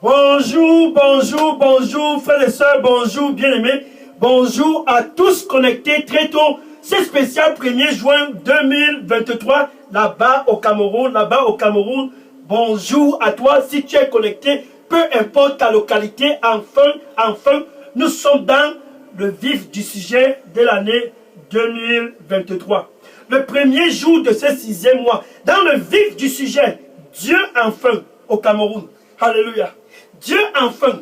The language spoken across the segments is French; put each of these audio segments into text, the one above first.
Bonjour, bonjour, bonjour, frères et sœurs, bonjour, bien-aimés. Bonjour à tous connectés très tôt. C'est spécial 1er juin 2023, là-bas au Cameroun, Bonjour à toi, si tu es connecté, peu importe ta localité, enfin, nous sommes dans le vif du sujet de l'année 2023. Le premier jour de ce 6e mois, dans le vif du sujet, Dieu enfin au Cameroun. Alléluia. Dieu enfin,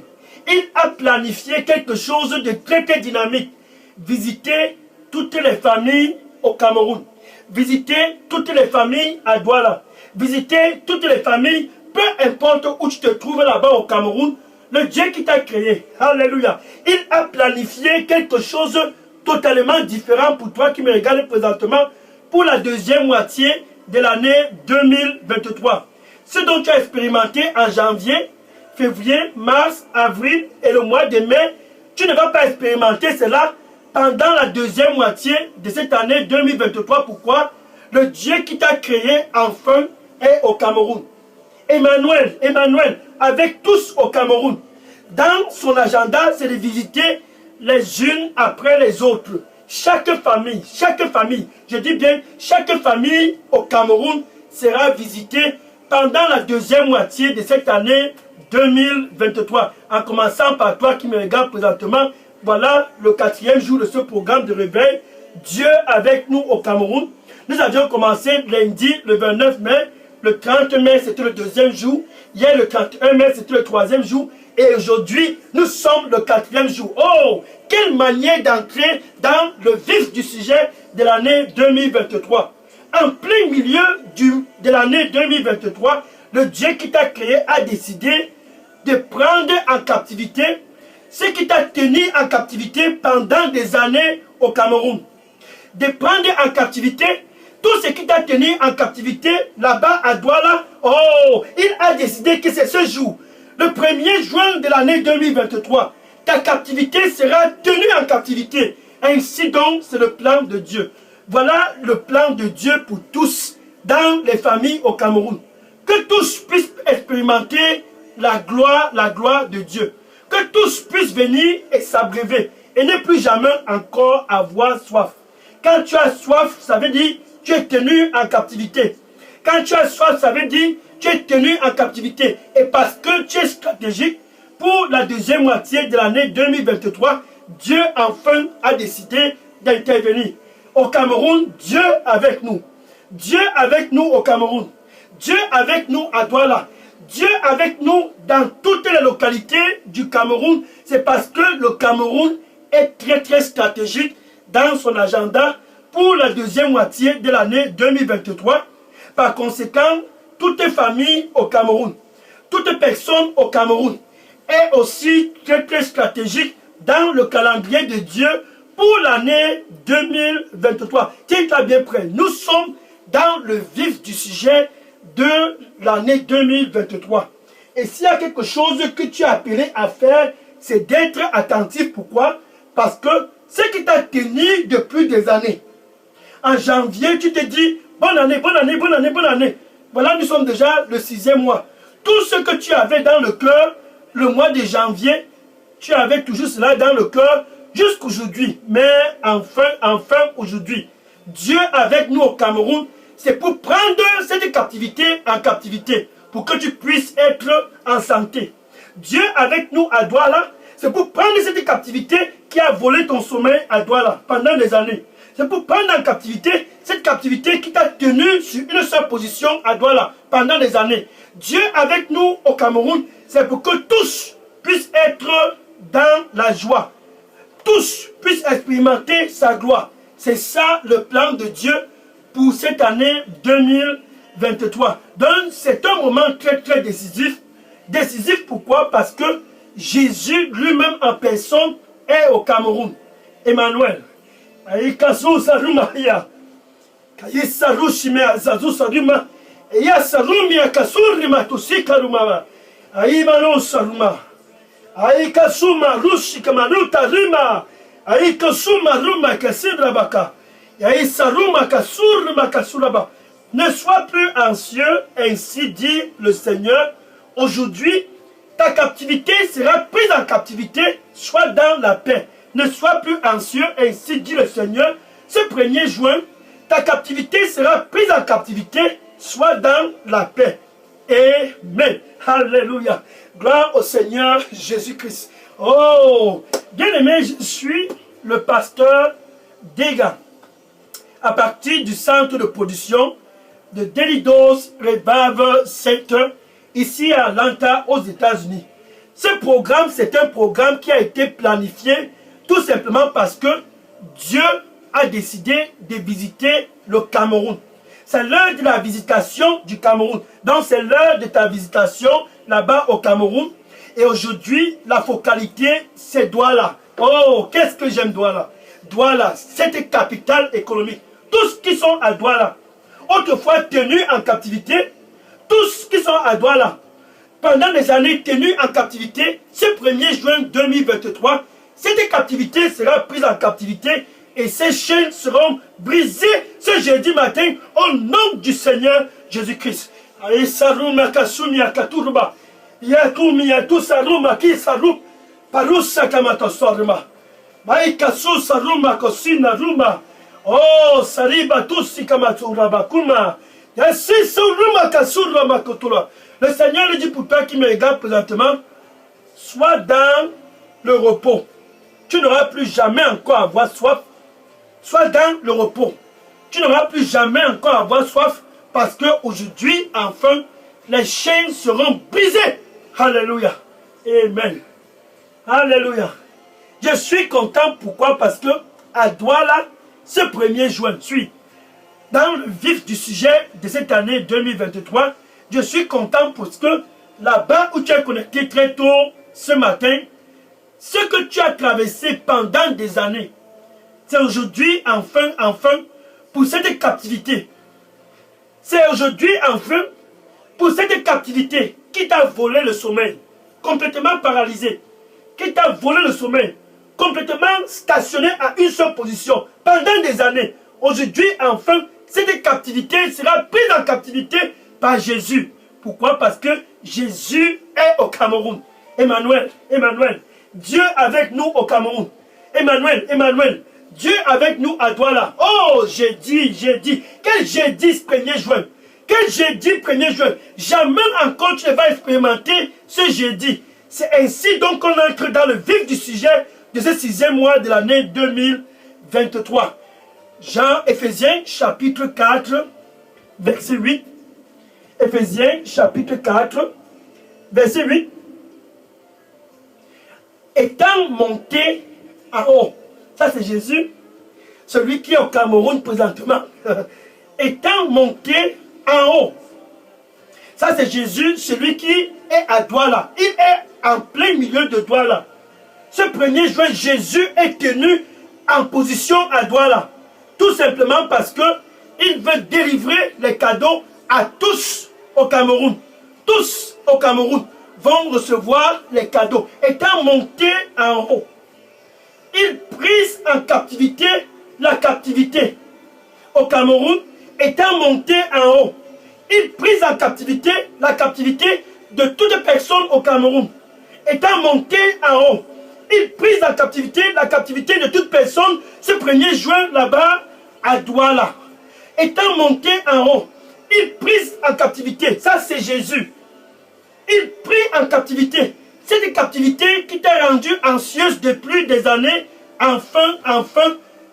il a planifié quelque chose de très très dynamique. Visiter toutes les familles au Cameroun. Visiter toutes les familles à Douala. Visiter toutes les familles, peu importe où tu te trouves là-bas au Cameroun. Le Dieu qui t'a créé, alléluia, il a planifié quelque chose totalement différent pour toi qui me regarde présentement pour la deuxième moitié de l'année 2023. Ce dont tu as expérimenté en janvier, février, mars, avril et le mois de mai, tu ne vas pas expérimenter cela pendant la deuxième moitié de cette année 2023. Pourquoi? Le Dieu qui t'a créé enfin est au Cameroun. Emmanuel, avec tous au Cameroun. Dans son agenda, c'est de visiter les unes après les autres. Chaque famille, je dis bien, chaque famille au Cameroun sera visitée pendant la deuxième moitié de cette année 2023. En commençant par toi qui me regarde présentement, voilà le 4e jour de ce programme de réveil. Dieu avec nous au Cameroun. Nous avions commencé lundi le 29 mai. Le 30 mai, c'était le 2e jour. Hier, le 31 mai, c'était le 3e jour. Et aujourd'hui, nous sommes le 4e jour. Oh, quelle manière d'entrer dans le vif du sujet de l'année 2023. En plein milieu de l'année 2023, le Dieu qui t'a créé a décidé de prendre en captivité ce qui t'a tenu en captivité pendant des années au Cameroun. De prendre en captivité tout ce qui t'a tenu en captivité là-bas à Douala. Oh, il a décidé que c'est ce jour, le 1er juin de l'année 2023, ta captivité sera tenue en captivité. Ainsi donc, c'est le plan de Dieu. Voilà le plan de Dieu pour tous dans les familles au Cameroun. Que tous puissent expérimenter la gloire de Dieu. Que tous puissent venir et s'abreuver et ne plus jamais encore avoir soif. Quand tu as soif, ça veut dire tu es tenu en captivité. Quand tu as soif, ça veut dire tu es tenu en captivité. Et parce que tu es stratégique, pour la deuxième moitié de l'année 2023, Dieu enfin a décidé d'intervenir. Au Cameroun, Dieu avec nous. Dieu avec nous au Cameroun. Dieu avec nous à Douala. Dieu avec nous dans toutes les localités du Cameroun. C'est parce que le Cameroun est très très stratégique dans son agenda pour la deuxième moitié de l'année 2023. Par conséquent, toute famille au Cameroun, toute personne au Cameroun est aussi très très stratégique dans le calendrier de Dieu pour l'année 2023. Tiens-toi bien prêt. Nous sommes dans le vif du sujet de l'année 2023. Et s'il y a quelque chose que tu es appelé à faire, c'est d'être attentif. Pourquoi? Parce que ce qui t'a tenu depuis des années, en janvier, tu te dis, bonne année. Voilà, nous sommes déjà le 6e mois. Tout ce que tu avais dans le cœur, le mois de janvier, tu avais toujours cela dans le cœur jusqu'aujourd'hui. Mais enfin aujourd'hui, Dieu avec nous au Cameroun, c'est pour prendre cette captivité en captivité, pour que tu puisses être en santé. Dieu avec nous à Douala, c'est pour prendre cette captivité qui a volé ton sommeil à Douala pendant des années. C'est pour prendre en captivité cette captivité qui t'a tenu sur une seule position à Douala pendant des années. Dieu avec nous au Cameroun, c'est pour que tous puissent être dans la joie. Tous puissent expérimenter sa gloire. C'est ça le plan de Dieu pour cette année 2023. Donc c'est un moment très très décisif. Décisif pourquoi? Parce que Jésus lui-même en personne est au Cameroun. Emmanuel. Aïkasu Sarumaya. Kayi Saru Shimea Zazu Saruma. Eya Sarumia Kasurima Tusikaruma. Aïmano Saruma. Aïkasuma Rushikamanuta Rima. Aïkasuma Ruma Kasidrabaka. Aïsaruma Kasurima Kasuraba. Ne sois plus anxieux, ainsi dit le Seigneur. Aujourd'hui, ta captivité sera prise en captivité, sois dans la paix. Ne sois plus anxieux, ainsi dit le Seigneur. Ce 1er juin, ta captivité sera prise en captivité, sois dans la paix. Amen. Alléluia. Gloire au Seigneur Jésus-Christ. Oh, bien-aimé, je suis le pasteur Dega, à partir du centre de production de Delidos Revival Center, ici à Atlanta, aux États-Unis. Ce programme, c'est un programme qui a été planifié tout simplement parce que Dieu a décidé de visiter le Cameroun. C'est l'heure de la visitation du Cameroun. Donc c'est l'heure de ta visitation là-bas au Cameroun. Et aujourd'hui, la focalité, c'est Douala. Oh, qu'est-ce que j'aime Douala. Douala, cette capitale économique. Tous qui sont à Douala, autrefois tenus en captivité, tous qui sont à Douala, pendant des années tenus en captivité, ce 1er juin 2023, cette captivité sera prise en captivité et ces chaînes seront brisées ce jeudi matin au nom du Seigneur Jésus-Christ. Oh, Sariba Tusi Kamaturabakuma. Le Seigneur lui dit pour toi qui me regarde présentement, sois dans le repos. Tu n'auras plus jamais encore à avoir soif. Sois dans le repos. Tu n'auras plus jamais encore à avoir soif parce qu'aujourd'hui, enfin, les chaînes seront brisées. Alléluia. Amen. Alléluia. Je suis content. Pourquoi? Parce que à Douala, ce 1er juin, dans le vif du sujet de cette année 2023, je suis content parce que là-bas où tu es connecté très tôt ce matin, ce que tu as traversé pendant des années, c'est aujourd'hui, enfin, pour cette captivité. C'est aujourd'hui, enfin, pour cette captivité qui t'a volé le sommeil, complètement paralysé, qui t'a volé le sommeil, complètement stationné à une seule position pendant des années. Aujourd'hui, enfin, cette captivité sera prise en captivité par Jésus. Pourquoi? Parce que Jésus est au Cameroun. Emmanuel, Dieu avec nous au Cameroun. Emmanuel, Dieu avec nous à Douala. Oh, j'ai dit. Quel jeudi 1er juin? Quel jeudi 1er juin? Jamais encore tu ne vas expérimenter ce jeudi. C'est ainsi donc qu'on entre dans le vif du sujet de ce 6e mois de l'année 2023. Éphésiens chapitre 4, verset 8. Éphésiens chapitre 4, verset 8. Étant monté en haut, ça c'est Jésus, celui qui est au Cameroun présentement. Étant monté en haut, ça c'est Jésus, celui qui est à Douala. Il est en plein milieu de Douala. Ce 1er juin, Jésus est tenu en position à Douala. Tout simplement parce qu'il veut délivrer les cadeaux à tous au Cameroun. Tous au Cameroun vont recevoir les cadeaux. Étant monté en haut, il prise en captivité la captivité. Au Cameroun, étant monté en haut, il prise en captivité la captivité de toute personne au Cameroun. Étant monté en haut, il prise en captivité la captivité de toute personne ce 1er juin là-bas à Douala. Étant monté en haut, il prise en captivité. Ça c'est Jésus. Il prit en captivité. Cette captivité qui t'a rendu anxieuse depuis des années, enfin,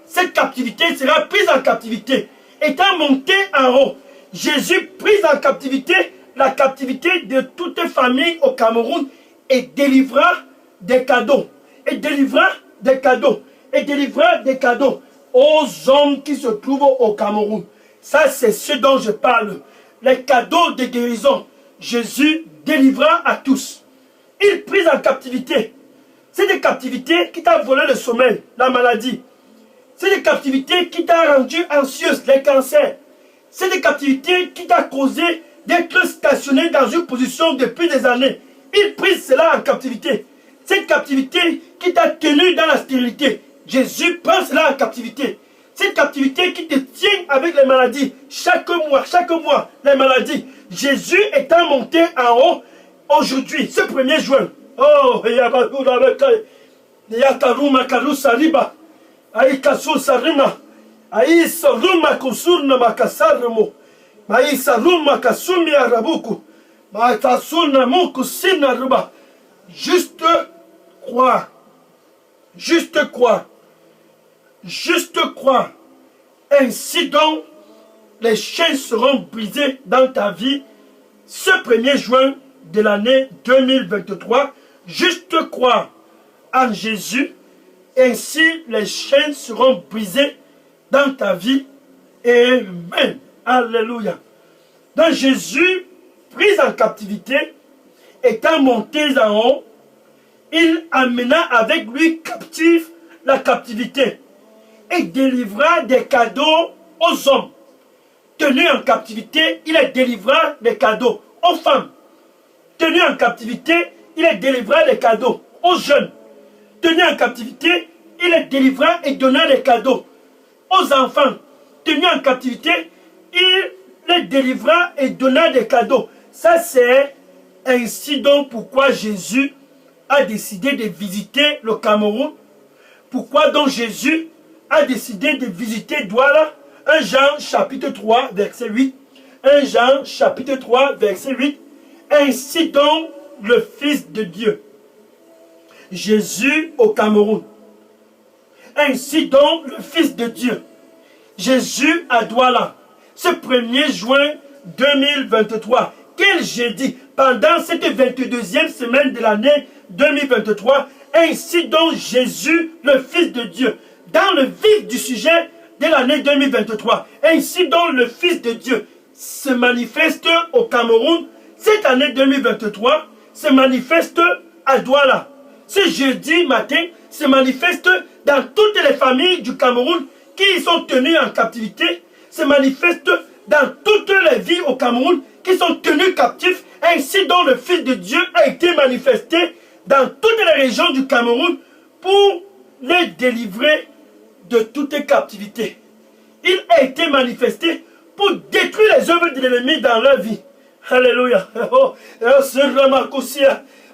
cette captivité sera prise en captivité. Étant monté en haut, Jésus prise en captivité la captivité de toute famille au Cameroun et délivra des cadeaux. Et délivra des cadeaux. Et délivra des cadeaux aux hommes qui se trouvent au Cameroun. Ça, c'est ce dont je parle. Les cadeaux de guérison. Jésus délivra à tous. Il prit en captivité. C'est des captivités qui t'a volé le sommeil, la maladie. C'est des captivités qui t'a rendu anxieuse, les cancers. C'est des captivités qui t'a causé d'être stationné dans une position depuis des années. Il prit cela en captivité. Cette captivité qui t'a tenu dans la stérilité. Jésus prend cela en captivité. Cette captivité qui te tient avec les maladies. Chaque mois, les maladies. Jésus étant monté en haut, aujourd'hui, ce 1er juin, oh, Yakaruma Karusariba, Aikasu Sarima, Aïsaruma Kusurna Makasarmo, Maïsaruma Kasumi Arabuku, Maïtasuna Mukusina Ruba. Juste croire, juste croire, juste croire. Ainsi donc, les chaînes seront brisées dans ta vie ce 1er juin de l'année 2023. Juste croire en Jésus, ainsi les chaînes seront brisées dans ta vie. Amen. Alléluia. Dans Jésus, pris en captivité, étant monté en haut, il amena avec lui captif la captivité et délivra des cadeaux aux hommes. Tenu en captivité, il les délivra des cadeaux aux femmes. Tenu en captivité, il les délivra des cadeaux aux jeunes. Tenu en captivité, il les délivra et donna des cadeaux aux enfants. Tenu en captivité, il les délivra et donna des cadeaux. Ça, c'est ainsi donc pourquoi Jésus a décidé de visiter le Cameroun. Pourquoi donc Jésus a décidé de visiter Douala. 1 Jean chapitre 3 verset 8. 1 Jean chapitre 3 verset 8. Ainsi donc le Fils de Dieu, Jésus au Cameroun. Ainsi donc le Fils de Dieu, Jésus à Douala, ce 1er juin 2023. Quel jeudi, pendant cette 22e semaine de l'année 2023, ainsi donc Jésus, le Fils de Dieu, dans le vif du sujet de l'année 2023, ainsi donc le Fils de Dieu se manifeste au Cameroun. Cette année 2023 se manifeste à Douala. Ce jeudi matin se manifeste dans toutes les familles du Cameroun qui sont tenues en captivité, se manifeste dans toutes les vies au Cameroun qui sont tenues captifs, ainsi dont le Fils de Dieu a été manifesté dans toutes les régions du Cameroun pour les délivrer de toute captivité. Il a été manifesté pour détruire les œuvres de l'ennemi dans leur vie. Alléluia.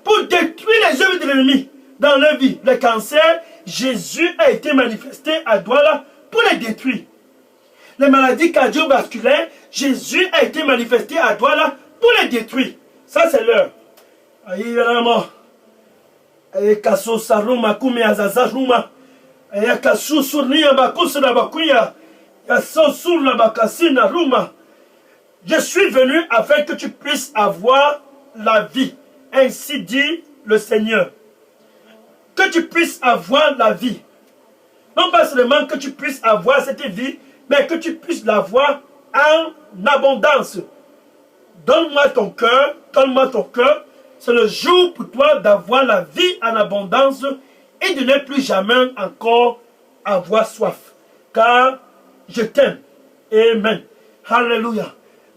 Pour détruire les œuvres de l'ennemi dans leur vie. Le cancer, Jésus a été manifesté à Douala pour les détruire. Les maladies cardiovasculaires, Jésus a été manifesté à Douala pour les détruire. Ça, c'est l'heure. Aïe, vraiment. Aïe, kaso saruma kume azazaruma. Aïe, kaso surnia bakusa na bakuya. Yaso sur la bakasina ruma. Je suis venu afin que tu puisses avoir la vie. Ainsi dit le Seigneur. Que tu puisses avoir la vie. Non pas seulement que tu puisses avoir cette vie, mais que tu puisses l'avoir en abondance. Donne-moi ton cœur, donne-moi ton cœur. C'est le jour pour toi d'avoir la vie en abondance et de ne plus jamais encore avoir soif. Car je t'aime. Amen. Alléluia.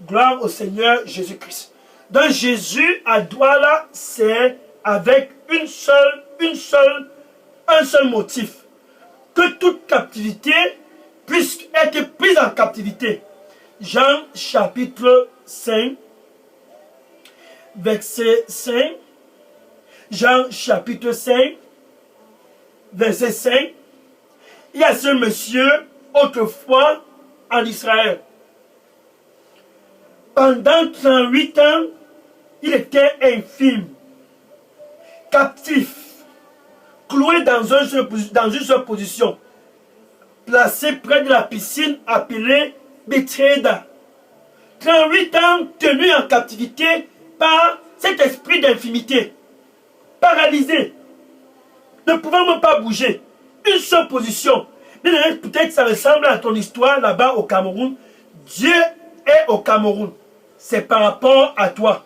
Gloire au Seigneur Jésus-Christ. Dans Jésus à Douala, c'est avec un seul motif. Que toute captivité puisse être prise en captivité. Jean chapitre 5, verset 5. Jean chapitre 5, verset 5. Il y a ce monsieur autrefois en Israël. Pendant 38 ans, il était infirme, captif, cloué dans une seule position, placé près de la piscine appelée Bethesda. 38 ans tenu en captivité par cet esprit d'infimité, paralysé, ne pouvant même pas bouger, une seule position. Peut-être que ça ressemble à ton histoire là-bas au Cameroun. Dieu est au Cameroun. C'est par rapport à toi.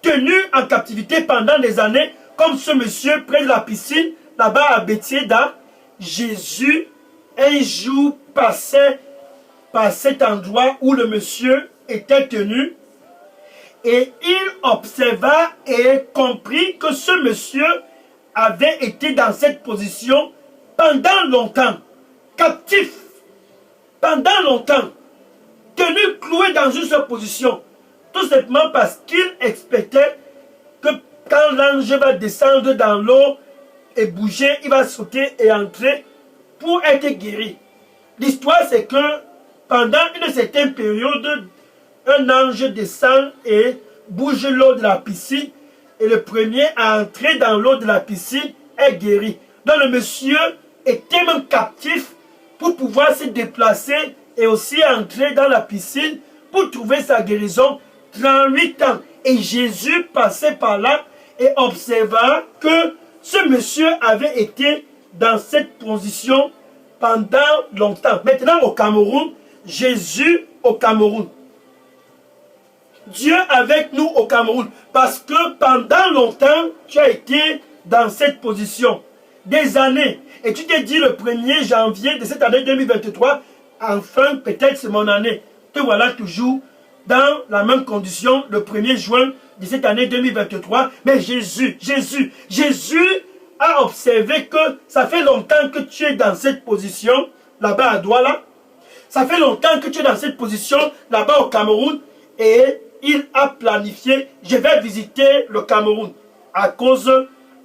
Tenu en captivité pendant des années, comme ce monsieur près de la piscine, là-bas à Bethesda, Jésus, un jour, passait par cet endroit où le monsieur était tenu, et il observa et comprit que ce monsieur avait été dans cette position pendant longtemps, captif, pendant longtemps, tenu cloué dans une seule position, tout simplement parce qu'il expectait que que quand l'ange va descendre dans l'eau et bouger, il va sauter et entrer pour être guéri. L'histoire, c'est que pendant une certaine période, un ange descend et bouge l'eau de la piscine et le premier à entrer dans l'eau de la piscine est guéri. Donc le monsieur était même captif pour pouvoir se déplacer et aussi entrer dans la piscine pour trouver sa guérison 38 ans. Et Jésus passait par là et observa que ce monsieur avait été dans cette position pendant longtemps. Maintenant au Cameroun, Jésus au Cameroun. Dieu avec nous au Cameroun. Parce que pendant longtemps, tu as été dans cette position. Des années. Et tu t'es dit le 1er janvier de cette année 2023, enfin peut-être c'est mon année. Te voilà toujours dans la même condition le 1er juin de cette année 2023. Mais Jésus a observé que ça fait longtemps que tu es dans cette position, là-bas à Douala. Ça fait longtemps que tu es dans cette position, là-bas au Cameroun. Et il a planifié, je vais visiter le Cameroun à cause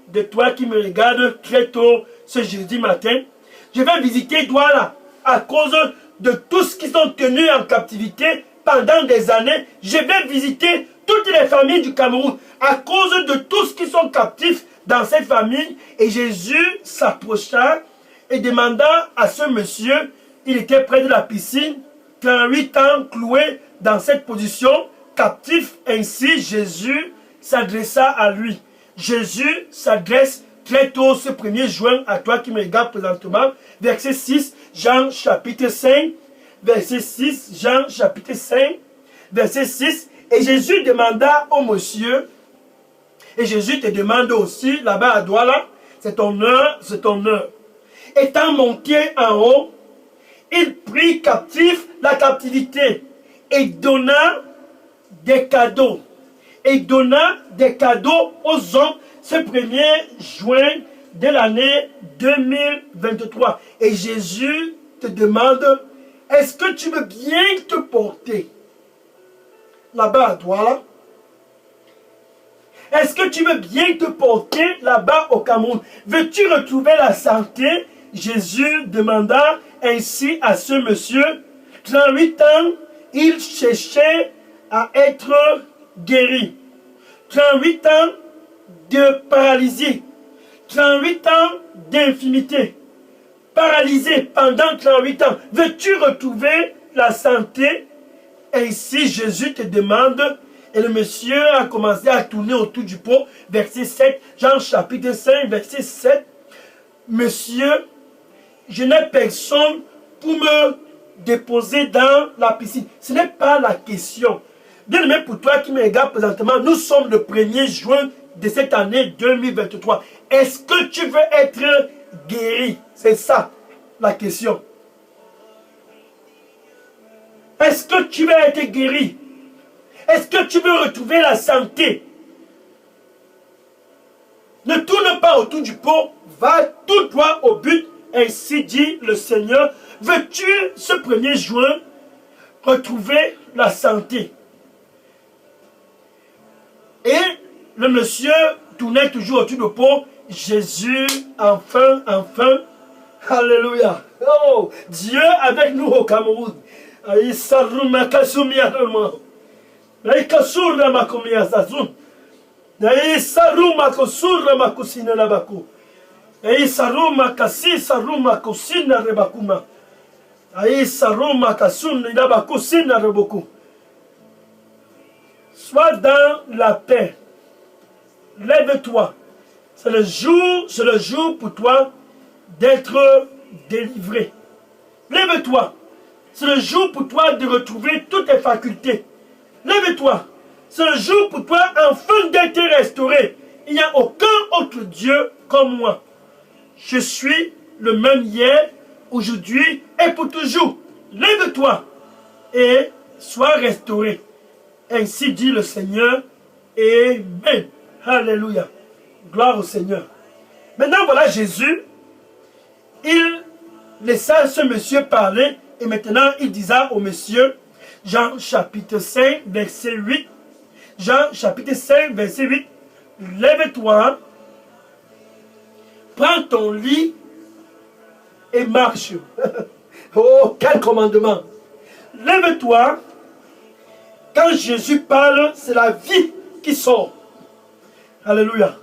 de toi qui me regarde très tôt ce jeudi matin. Je vais visiter Douala à cause de tous qui sont tenus en captivité pendant des années. Je vais visiter toutes les familles du Cameroun à cause de tous qui sont captifs dans cette famille. Et Jésus s'approcha et demanda à ce monsieur, il était près de la piscine, 38 ans cloué dans cette position, captif. Ainsi Jésus s'adressa à lui. Jésus s'adresse très tôt ce 1er juin à toi qui me regarde présentement. Verset 6, Jean chapitre 5. Verset 6, Jean chapitre 5. Verset 6. Et Jésus demanda au monsieur, et Jésus te demande aussi, là-bas à Douala, c'est ton heure, c'est ton heure. Étant monté en haut, il prit captif la captivité et donna des cadeaux. Et donna des cadeaux aux hommes ce 1er juin de l'année 2023. Et Jésus te demande, est-ce que tu veux bien te porter là-bas à Douala? Est-ce que tu veux bien te porter là-bas au Cameroun? Veux-tu retrouver la santé? Jésus demanda ainsi à ce monsieur. 38 ans, il cherchait à être guéri. 38 ans de paralysie. 38 ans d'infimité. Paralysé pendant 38 ans. Veux-tu retrouver la santé? Ainsi Jésus te demande. Et le monsieur a commencé à tourner autour du pot. Verset 7. Jean chapitre 5, verset 7. Monsieur, je n'ai personne pour me déposer dans la piscine. Ce n'est pas la question. Bien aimé, pour toi qui me regarde présentement, nous sommes le 1er juin de cette année 2023. Est-ce que tu veux être guéri? C'est ça la question. Est-ce que tu veux être guéri? Est-ce que tu veux retrouver la santé? Ne tourne pas autour du pot, va tout droit au but. Ainsi dit le Seigneur. Veux-tu ce 1er juin retrouver la santé? Et le monsieur tournait toujours autour du pot. Jésus, enfin, alléluia. Oh, Dieu avec nous au Cameroun. Sois dans la paix. Lève-toi. C'est le jour pour toi d'être délivré. Lève-toi. C'est le jour pour toi de retrouver toutes tes facultés. Lève-toi. C'est le jour pour toi enfin d'être restauré. Il n'y a aucun autre Dieu comme moi. Je suis le même hier, aujourd'hui et pour toujours. Lève-toi et sois restauré. Ainsi dit le Seigneur. Amen. Alléluia. Gloire au Seigneur. Maintenant, voilà Jésus. Il laissa ce monsieur parler. Et maintenant, il disait au monsieur, Jean chapitre 5, verset 8. Jean chapitre 5, verset 8. lève-toi, prends ton lit et marche. Oh, quel commandement! Lève-toi. Quand Jésus parle, c'est la vie qui sort. Alléluia.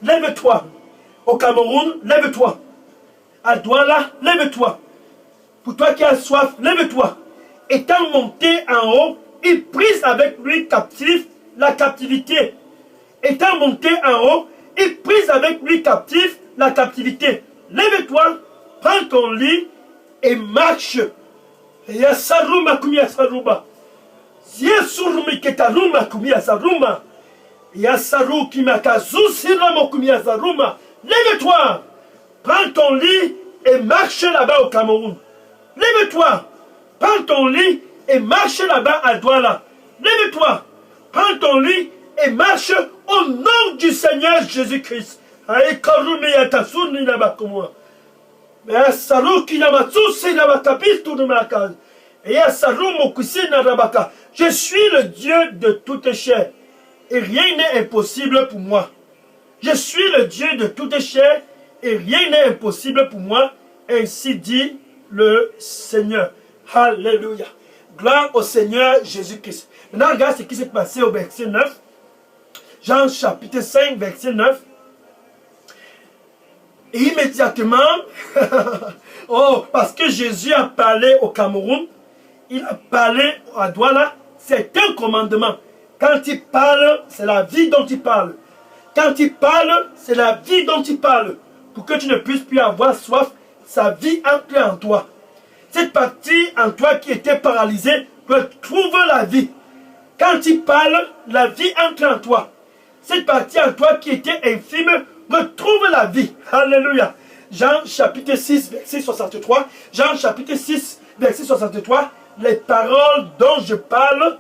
Lève-toi. Au Cameroun, lève-toi. À Douala, lève-toi. Pour toi qui as soif, lève-toi. Étant monté en haut, il prise avec lui captif la captivité. Étant monté en haut, il prise avec lui captif la captivité. Lève-toi, prends ton lit et marche. Yasaruma kumia saruba. Yesurumi ketaruma kumia saruma. Yasaru kimakazu siramo kumia saruma. Lève-toi, prends ton lit et marche là-bas au Cameroun. Lève-toi, prends ton lit et marche là-bas à Douala. Lève-toi, prends ton lit et marche au nom du Seigneur Jésus-Christ. Aïe karumi yatasuni là-bas comme moi. Je suis le Dieu de toute chair et rien n'est impossible pour moi. Je suis le Dieu de toute chair et rien n'est impossible pour moi. Ainsi dit le Seigneur. Alléluia. Gloire au Seigneur Jésus-Christ. Maintenant, regarde ce qui s'est passé au verset 9. Jean chapitre 5, verset 9. Et immédiatement, oh, parce que Jésus a parlé au Cameroun, il a parlé à Douala, c'est un commandement. Quand il parle, c'est la vie dont il parle. Quand il parle, c'est la vie dont il parle. Pour que tu ne puisses plus avoir soif, sa vie entre en toi. Cette partie en toi qui était paralysée retrouve la vie. Quand il parle, la vie entre en toi. Cette partie en toi qui était infime retrouve la vie. Alléluia. Jean chapitre 6, verset 63. Jean chapitre 6, verset 63. Les paroles dont je parle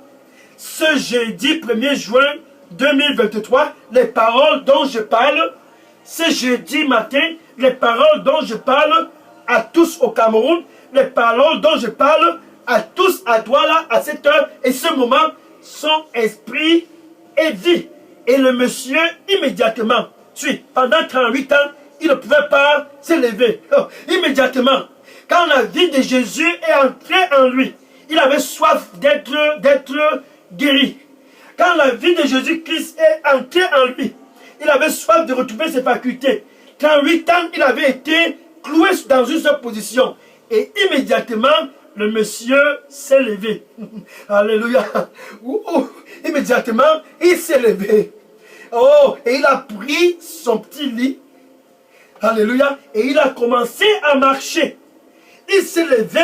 ce jeudi 1er juin 2023. Les paroles dont je parle ce jeudi matin. Les paroles dont je parle à tous au Cameroun. Les paroles dont je parle à tous à Douala à cette heure et ce moment sont esprit et vie. Et le monsieur immédiatement pendant 38 ans, il ne pouvait pas s'élever. Immédiatement, quand la vie de Jésus est entrée en lui, il avait soif d'être guéri. Quand la vie de Jésus-Christ est entrée en lui, il avait soif de retrouver ses facultés. 38 ans, il avait été cloué dans une seule position. Et immédiatement, le monsieur s'est levé. Alléluia. Immédiatement, il s'est levé. Oh, et il a pris son petit lit. Alléluia. Et il a commencé à marcher. Il s'est levé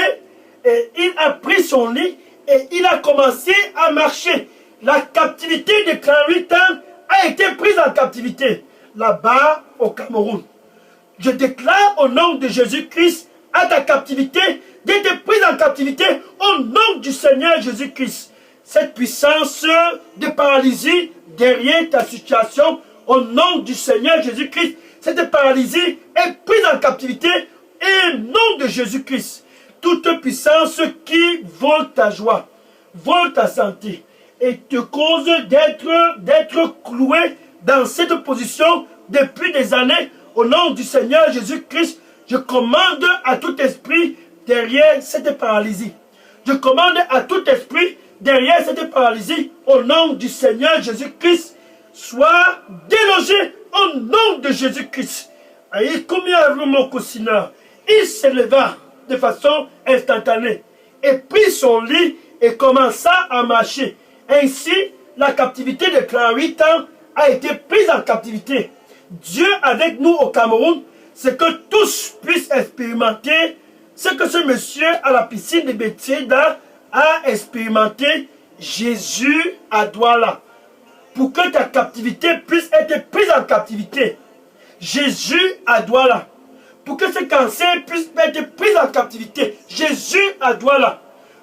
et il a pris son lit et il a commencé à marcher. La captivité de 38 ans a été prise en captivité là-bas au Cameroun. Je déclare au nom de Jésus-Christ à ta captivité d'être prise en captivité au nom du Seigneur Jésus-Christ. Cette puissance de paralysie derrière ta situation, au nom du Seigneur Jésus-Christ, cette paralysie est prise en captivité et au nom de Jésus-Christ. Toute puissance qui vole ta joie, vole ta santé et te cause d'être cloué dans cette position depuis des années, au nom du Seigneur Jésus-Christ, je commande à tout esprit derrière cette paralysie. Je commande à tout esprit derrière cette paralysie, au nom du Seigneur Jésus-Christ, soit délogé au nom de Jésus-Christ. Il s'éleva de façon instantanée et prit son lit et commença à marcher. Ainsi, la captivité de 38 ans a été prise en captivité. Dieu avec nous au Cameroun, c'est que tous puissent expérimenter ce que ce monsieur à la piscine de Bethesda a expérimenté. Jésus à Douala. Pour que ta captivité puisse être prise en captivité. Jésus à Douala. Pour que ce cancer puisse être pris en captivité. Jésus à Douala.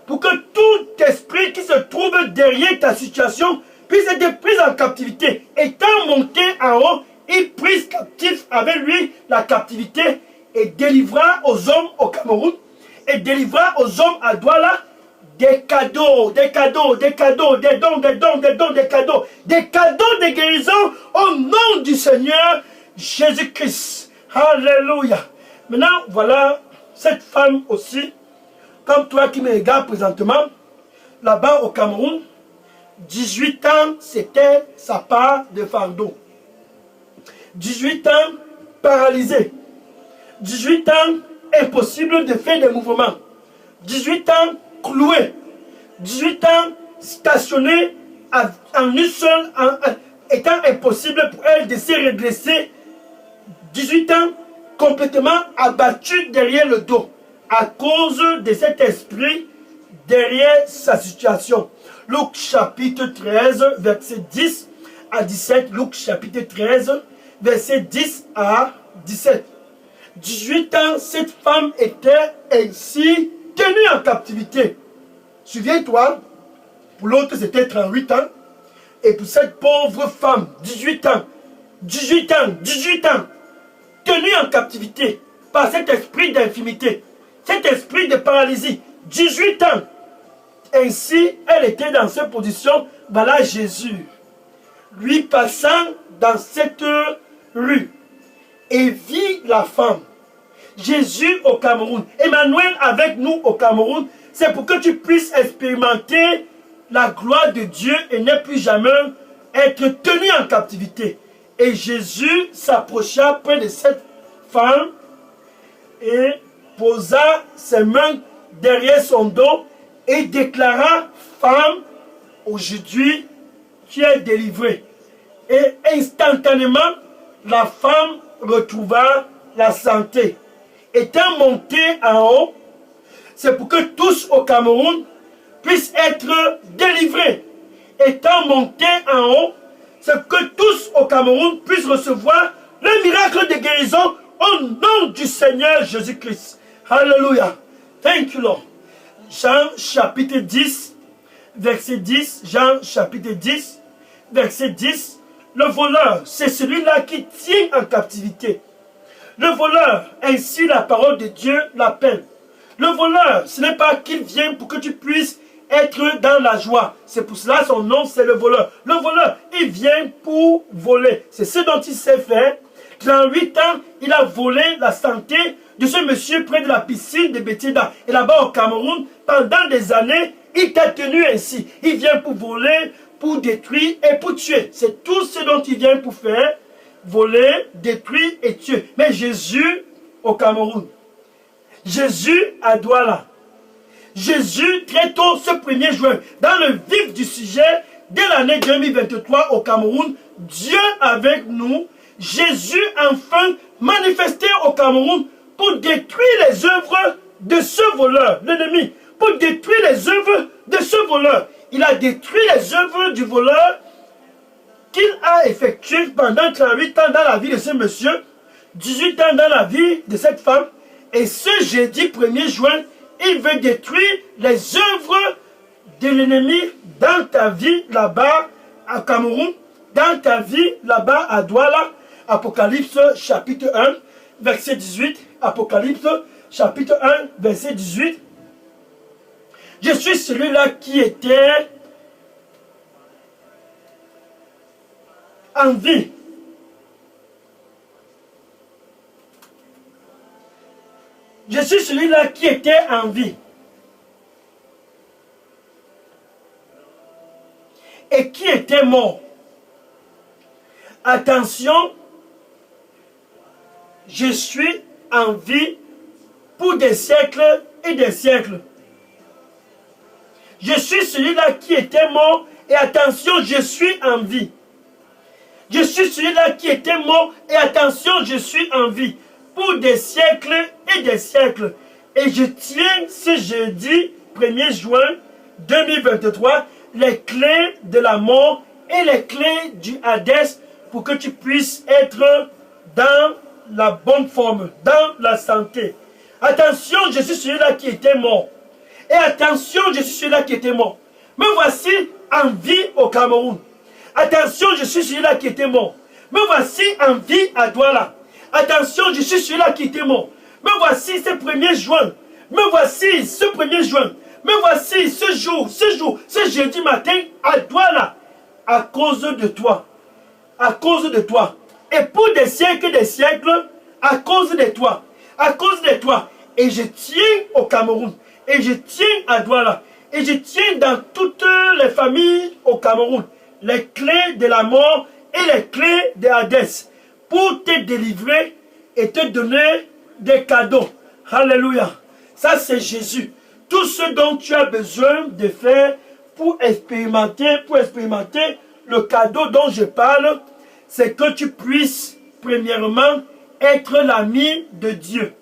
Pour que tout esprit qui se trouve derrière ta situation puisse être pris en captivité. Étant monté en haut, il prit captif avec lui la captivité et délivra aux hommes au Cameroun et délivra aux hommes à Douala des cadeaux, des cadeaux, des cadeaux, des dons, des dons, des dons, des cadeaux de guérison au nom du Seigneur Jésus-Christ. Alléluia. Maintenant, voilà cette femme aussi, comme toi qui me regardes présentement, là-bas au Cameroun, 18 ans, c'était sa part de fardeau. 18 ans, paralysé. 18 ans, impossible de faire des mouvements. 18 ans, cloué. 18 ans, stationné en une seule, étant impossible pour elle de se redresser. 18 ans, complètement abattu derrière le dos à cause de cet esprit derrière sa situation. Luc chapitre 13, verset 10 à 17. Luc chapitre 13, verset 10 à 17. 18 ans, cette femme était ainsi tenue en captivité. Souviens-toi, pour l'autre c'était 38 ans, et pour cette pauvre femme, 18 ans, 18 ans, 18 ans, tenue en captivité par cet esprit d'infimité, cet esprit de paralysie, 18 ans. Ainsi, elle était dans cette position. Voilà Jésus, lui passant dans cette rue, et vit la femme. Jésus au Cameroun, Emmanuel avec nous au Cameroun, c'est pour que tu puisses expérimenter la gloire de Dieu et ne plus jamais être tenu en captivité. Et Jésus s'approcha près de cette femme et posa ses mains derrière son dos et déclara: femme, aujourd'hui tu es délivrée. Et instantanément, la femme retrouva la santé. Étant montée en haut, c'est pour que tous au Cameroun puissent être délivrés. Étant montés en haut, c'est pour que tous au Cameroun puissent recevoir le miracle de guérison au nom du Seigneur Jésus-Christ. Alléluia. Thank you, Lord. Jean chapitre 10, verset 10. Jean chapitre 10, verset 10. Le voleur, c'est celui-là qui tient en captivité. Le voleur, ainsi la parole de Dieu l'appelle. Le voleur, ce n'est pas qu'il vient pour que tu puisses être dans la joie. C'est pour cela son nom, c'est le voleur. Le voleur, il vient pour voler. C'est ce dont il sait faire. 38 ans, il a volé la santé de ce monsieur près de la piscine de Bétida. Et là-bas au Cameroun, pendant des années, il t'a tenu ainsi. Il vient pour voler, pour détruire et pour tuer. C'est tout ce dont il vient pour faire. Voler, détruire et tuer. Mais Jésus au Cameroun, Jésus à Douala, Jésus très tôt ce 1er juin, dans le vif du sujet, dès l'année 2023 au Cameroun, Dieu avec nous, Jésus enfin manifesté au Cameroun pour détruire les œuvres de ce voleur, l'ennemi, pour détruire les œuvres de ce voleur. Il a détruit les œuvres du voleur qu'il a effectué pendant 38 ans dans la vie de ce monsieur, 18 ans dans la vie de cette femme, et ce jeudi 1er juin, il veut détruire les œuvres de l'ennemi dans ta vie là-bas à Cameroun, dans ta vie là-bas à Douala. Apocalypse chapitre 1, verset 18. Apocalypse chapitre 1, verset 18. Je suis celui-là qui était en vie. Je suis celui-là qui était en vie. Et qui était mort. Attention, je suis en vie pour des siècles et des siècles. Je suis celui-là qui était mort. Et attention, je suis en vie. Je suis celui-là qui était mort. Et attention, je suis en vie. Pour des siècles et des siècles. Et je tiens ce jeudi 1er juin 2023 les clés de la mort et les clés du Hadès pour que tu puisses être dans la bonne forme, dans la santé. Attention, je suis celui-là qui était mort. Et attention, je suis celui-là qui était mort. Me voici en vie au Cameroun. Attention, je suis celui-là qui était mort. Me voici en vie à Douala. Attention, je suis celui-là qui était mort. Me voici ce 1er juin. Me voici ce 1er juin. Mais voici ce jeudi matin, à Douala, à cause de toi. À cause de toi. Et pour des siècles, à cause de toi. À cause de toi. Et je tiens au Cameroun. Et je tiens à Douala. Et je tiens dans toutes les familles au Cameroun les clés de la mort et les clés de Hadès pour te délivrer et te donner des cadeaux. Alléluia. Ça, c'est Jésus. Tout ce dont tu as besoin de faire pour expérimenter le cadeau dont je parle, c'est que tu puisses, premièrement, être l'ami de Dieu.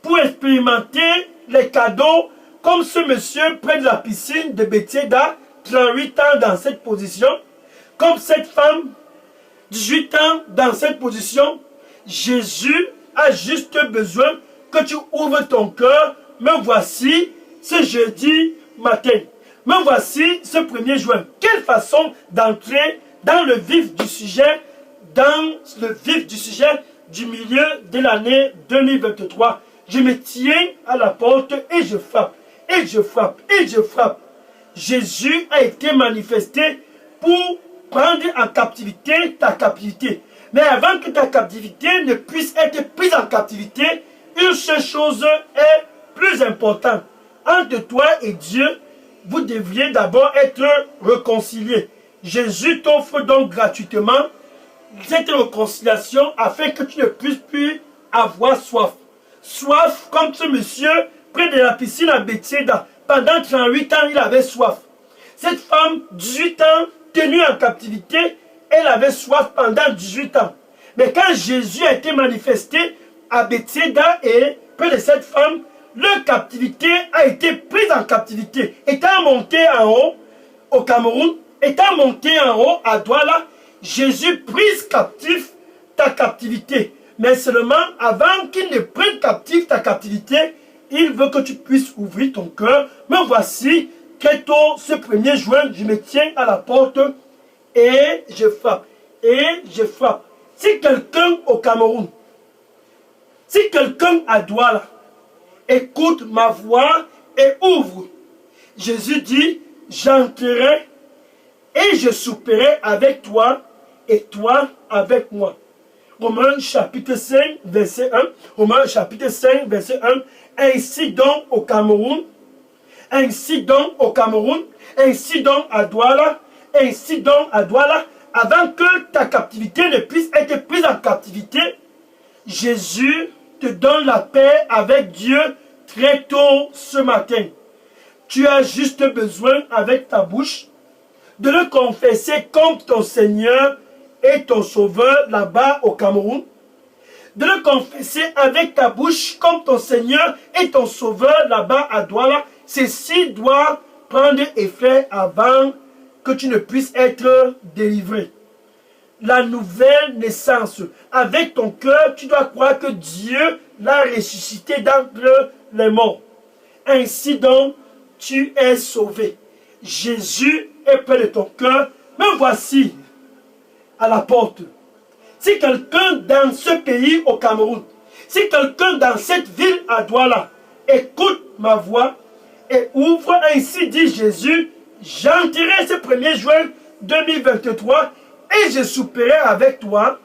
Pour expérimenter les cadeaux, comme ce monsieur près de la piscine de Bethesda, 38 ans dans cette position, comme cette femme, 18 ans dans cette position, Jésus a juste besoin que tu ouvres ton cœur. Me voici ce jeudi matin. Me voici ce 1er juin. Quelle façon d'entrer dans le vif du sujet, du milieu de l'année 2023. Je me tiens à la porte et je frappe, et je frappe, et je frappe. Jésus a été manifesté pour prendre en captivité ta captivité. Mais avant que ta captivité ne puisse être prise en captivité, une seule chose est plus importante. Entre toi et Dieu, vous devriez d'abord être réconciliés. Jésus t'offre donc gratuitement cette réconciliation afin que tu ne puisses plus avoir soif. Soif comme ce monsieur près de la piscine à Bethesda. Pendant 38 ans, il avait soif. Cette femme, 18 ans, tenue en captivité, elle avait soif pendant 18 ans. Mais quand Jésus a été manifesté à Bethesda et près de cette femme, leur captivité a été prise en captivité. Étant monté en haut au Cameroun, étant monté en haut à Douala, Jésus prise captif ta captivité. Mais seulement avant qu'il ne prenne captif ta captivité, il veut que tu puisses ouvrir ton cœur. Me voici, très tôt, ce 1er juin, je me tiens à la porte et je frappe. Et je frappe. Si quelqu'un au Cameroun, si quelqu'un à Douala, écoute ma voix et ouvre, Jésus dit, j'entrerai et je souperai avec toi et toi avec moi. Romains chapitre 5, verset 1. Romains chapitre 5, verset 1. Ainsi donc au Cameroun, ainsi donc au Cameroun, ainsi donc à Douala, ainsi donc à Douala, avant que ta captivité ne puisse être prise en captivité, Jésus te donne la paix avec Dieu très tôt ce matin. Tu as juste besoin avec ta bouche de le confesser comme ton Seigneur et ton Sauveur là-bas au Cameroun. De le confesser avec ta bouche comme ton Seigneur et ton Sauveur là-bas à Douala. Ceci doit prendre effet avant que tu ne puisses être délivré. La nouvelle naissance. Avec ton cœur, tu dois croire que Dieu l'a ressuscité d'entre les morts. Ainsi donc, tu es sauvé. Jésus est près de ton cœur. Me voici à la porte. Si quelqu'un dans ce pays au Cameroun, si quelqu'un dans cette ville à Douala écoute ma voix et ouvre, ainsi dit Jésus, j'entrerai ce 1er juin 2023 et je souperai avec toi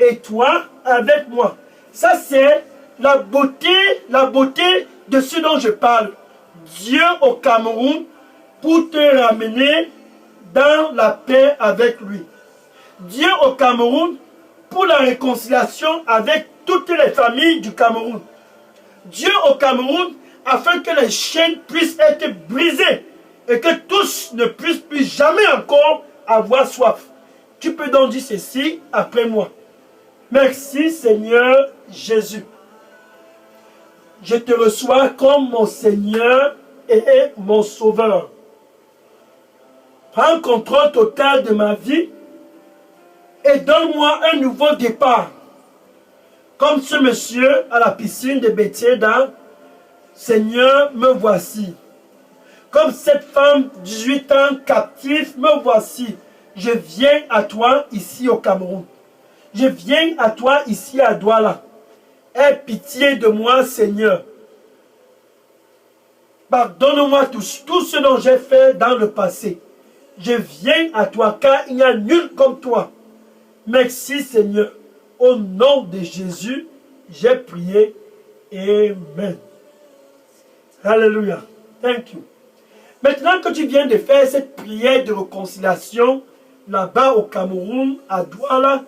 et toi avec moi. Ça c'est la beauté de ce dont je parle. Dieu au Cameroun pour te ramener dans la paix avec lui. Dieu au Cameroun pour la réconciliation avec toutes les familles du Cameroun. Dieu au Cameroun afin que les chaînes puissent être brisées et que tous ne puissent plus jamais encore avoir soif. Tu peux donc dire ceci après moi. Merci Seigneur Jésus. Je te reçois comme mon Seigneur et mon Sauveur. Prends contrôle total de ma vie et donne-moi un nouveau départ. Comme ce monsieur à la piscine de Bethesda, Seigneur, me voici. Comme cette femme, 18 ans, captive, me voici. Je viens à toi ici au Cameroun. Je viens à toi ici à Douala. Aie pitié de moi, Seigneur. Pardonne-moi tout ce dont j'ai fait dans le passé. Je viens à toi car il n'y a nul comme toi. Merci Seigneur. Au nom de Jésus, j'ai prié. Amen. Alléluia. Thank you. Maintenant que tu viens de faire cette prière de réconciliation là-bas au Cameroun, à Douala,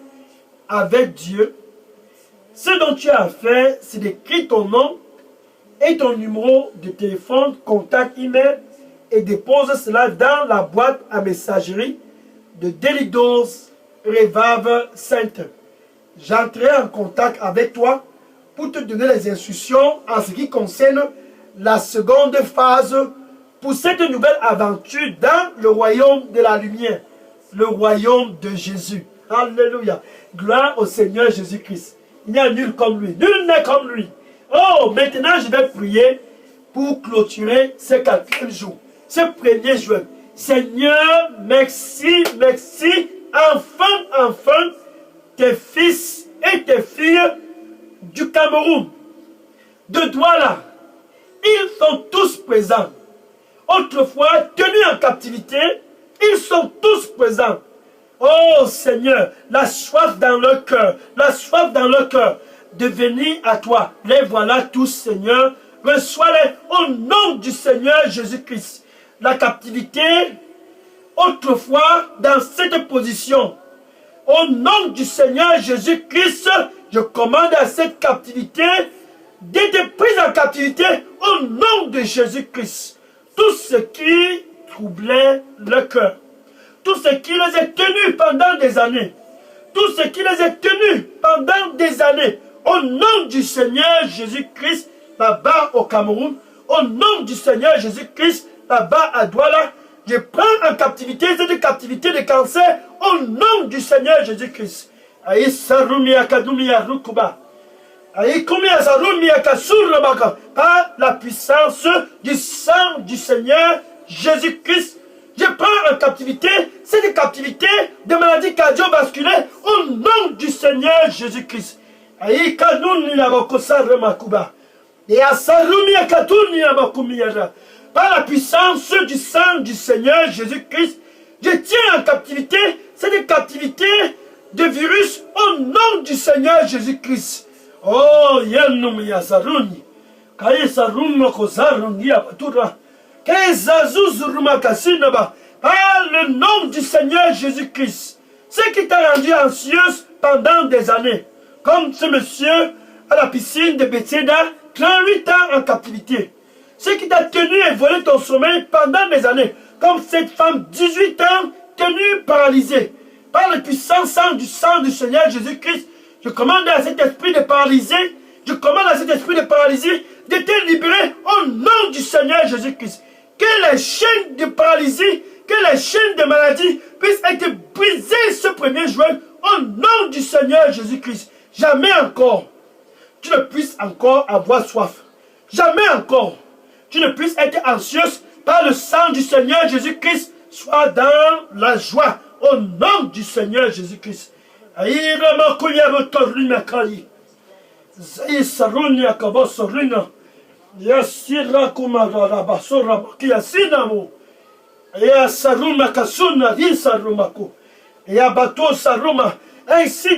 avec Dieu, ce dont tu as fait, c'est d'écrire ton nom et ton numéro de téléphone, contact, email et dépose cela dans la boîte à messagerie de Delidos Revival Center. J'entrerai en contact avec toi pour te donner les instructions en ce qui concerne la seconde phase pour cette nouvelle aventure dans le royaume de la lumière, le royaume de Jésus. Alléluia. Gloire au Seigneur Jésus-Christ. Il n'y a nul comme lui. Nul n'est comme lui. Oh, maintenant je vais prier pour clôturer ce 4e jour, ce 1er juin. Seigneur, merci, merci. Enfin, tes fils et tes filles du Cameroun, de Douala, ils sont tous présents. Autrefois, tenus en captivité, ils sont tous présents. Oh Seigneur, la soif dans leur cœur, de venir à toi. Les voilà tous, Seigneur. Reçois-les au nom du Seigneur Jésus-Christ. La captivité, autrefois, dans cette position, au nom du Seigneur Jésus-Christ, je commande à cette captivité d'être prise en captivité au nom de Jésus-Christ. Tout ce qui troublait le cœur, tout ce qui les a tenus pendant des années, au nom du Seigneur Jésus-Christ, là-bas au Cameroun, au nom du Seigneur Jésus-Christ, là-bas à Douala, je prends en captivité cette captivité de cancer au nom du Seigneur Jésus-Christ. Par la puissance du sang du Seigneur Jésus-Christ, je prends en captivité cette captivité de maladies cardiovasculaires au nom du Seigneur Jésus-Christ. Par la puissance du sang du Seigneur Jésus-Christ, je tiens en captivité cette captivité de virus au nom du Seigneur Jésus-Christ. Oh, Yanum Yazaruni, Kaïsaruma Kozarungi Abatura, Kaïsazuzuruma Kasinaba, par le nom du Seigneur Jésus-Christ. Ce qui t'a rendu anxieuse pendant des années, comme ce monsieur à la piscine de Bethesda, 38 ans en captivité. Ce qui t'a tenu et volé ton sommeil pendant des années, comme cette femme, 18 ans, tenue paralysée. Par la puissance du sang du Seigneur Jésus-Christ, je commande à cet esprit de paralysie, de te libérer au nom du Seigneur Jésus-Christ. Que les chaînes de paralysie, que les chaînes de maladie puissent être brisées ce 1er juin au nom du Seigneur Jésus-Christ. Jamais encore, tu ne puisses encore avoir soif. Jamais encore, tu ne puisses être anxieuse par le sang du Seigneur Jésus-Christ. Sois dans la joie au nom du Seigneur Jésus-Christ. Ainsi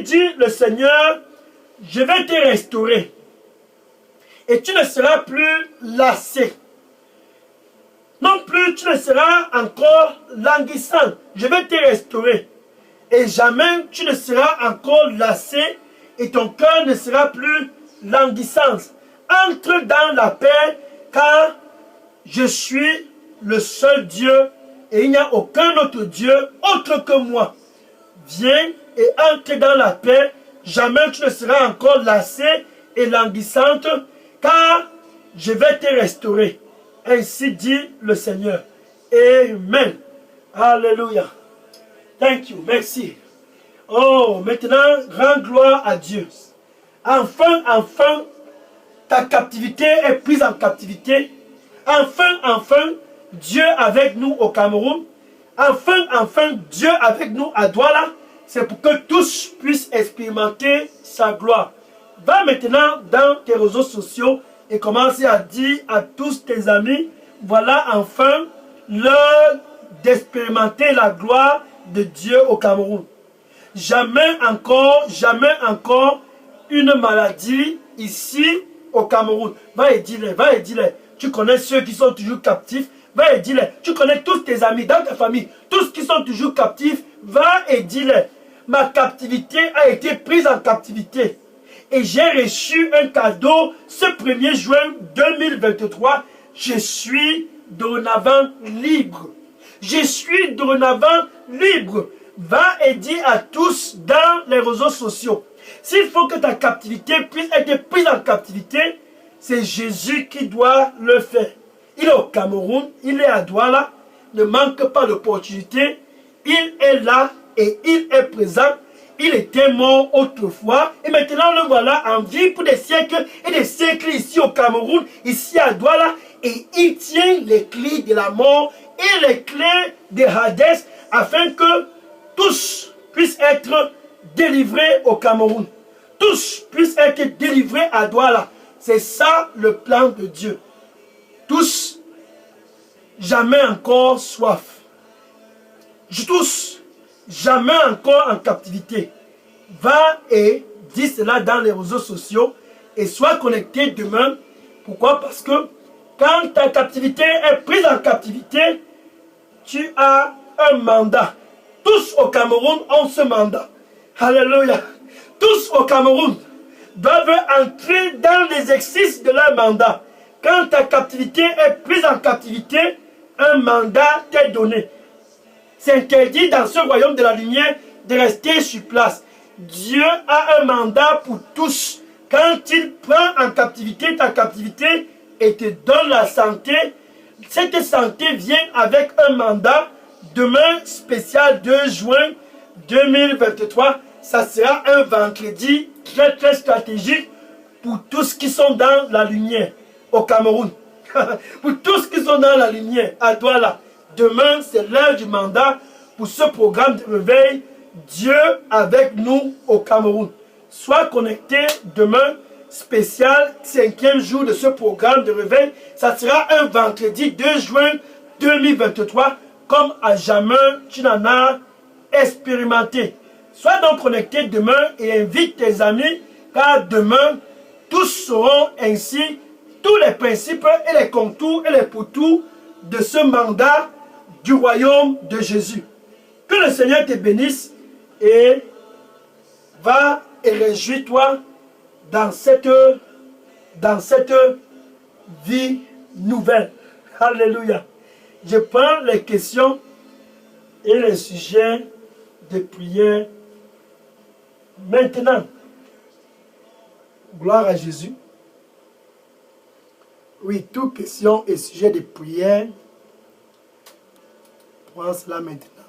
dit le Seigneur, je vais te restaurer et tu ne seras plus lassé. Non plus tu ne seras encore languissant. Je vais te restaurer et jamais tu ne seras encore lassé et ton cœur ne sera plus languissant. Entre dans la paix car je suis le seul Dieu et il n'y a aucun autre Dieu autre que moi. Viens et entre dans la paix. Jamais tu ne seras encore lassé et languissante car je vais te restaurer. Ainsi dit le Seigneur. Amen. Alléluia. Thank you. Merci. Oh, maintenant, rends gloire à Dieu. Enfin, ta captivité est prise en captivité. Enfin, Dieu avec nous au Cameroun. Enfin, Dieu avec nous à Douala. C'est pour que tous puissent expérimenter sa gloire. Va maintenant dans tes réseaux sociaux et commence à dire à tous tes amis, voilà enfin l'heure d'expérimenter la gloire de Dieu au Cameroun. Jamais encore une maladie ici au Cameroun. Va et dis-le. Tu connais ceux qui sont toujours captifs. Va et dis-le. Tu connais tous tes amis dans ta famille. Tous qui sont toujours captifs. Va et dis-le. Ma captivité a été prise en captivité. Et j'ai reçu un cadeau ce 1er juin 2023. Je suis dorénavant libre. Je suis dorénavant libre. Va et dis à tous dans les réseaux sociaux. S'il faut que ta captivité puisse être prise en captivité, c'est Jésus qui doit le faire. Il est au Cameroun, il est à Douala, ne manque pas d'opportunité. Il est là et il est présent. Il était mort autrefois et maintenant le voilà en vie pour des siècles et des siècles ici au Cameroun, ici à Douala. Et il tient les clés de la mort et les clés de Hadès afin que tous puissent être délivrés au Cameroun. Tous puissent être délivrés à Douala. C'est ça le plan de Dieu. Tous, jamais encore soif. Tous, jamais encore en captivité. Va et dis cela dans les réseaux sociaux et sois connecté demain. Pourquoi? Parce que quand ta captivité est prise en captivité, tu as un mandat. Tous au Cameroun ont ce mandat. Alléluia. Tous au Cameroun doivent entrer dans l'exercice de leur mandat. Quand ta captivité est prise en captivité, un mandat t'est donné. C'est interdit dans ce royaume de la lumière de rester sur place. Dieu a un mandat pour tous. Quand il prend en captivité ta captivité et te donne la santé, cette santé vient avec un mandat. Demain, spécial 2 juin 2023, ça sera un vendredi très très stratégique pour tous qui sont dans la lumière au Cameroun. Pour tous qui sont dans la lumière à Douala. Demain, c'est l'heure du mandat pour ce programme de réveil. Dieu avec nous au Cameroun. Sois connecté demain, spécial 5e jour de ce programme de réveil. Ça sera un vendredi 2 juin 2023. Comme à jamais tu n'en as expérimenté. Sois donc connecté demain et invite tes amis, car demain, tous sauront ainsi tous les principes et les contours et les pourtours de ce mandat du royaume de Jésus. Que le Seigneur te bénisse et va et réjouis-toi dans cette vie nouvelle. Alléluia. Je prends les questions et les sujets de prière maintenant. Gloire à Jésus. Oui, toute question et sujet de prière, prends cela maintenant.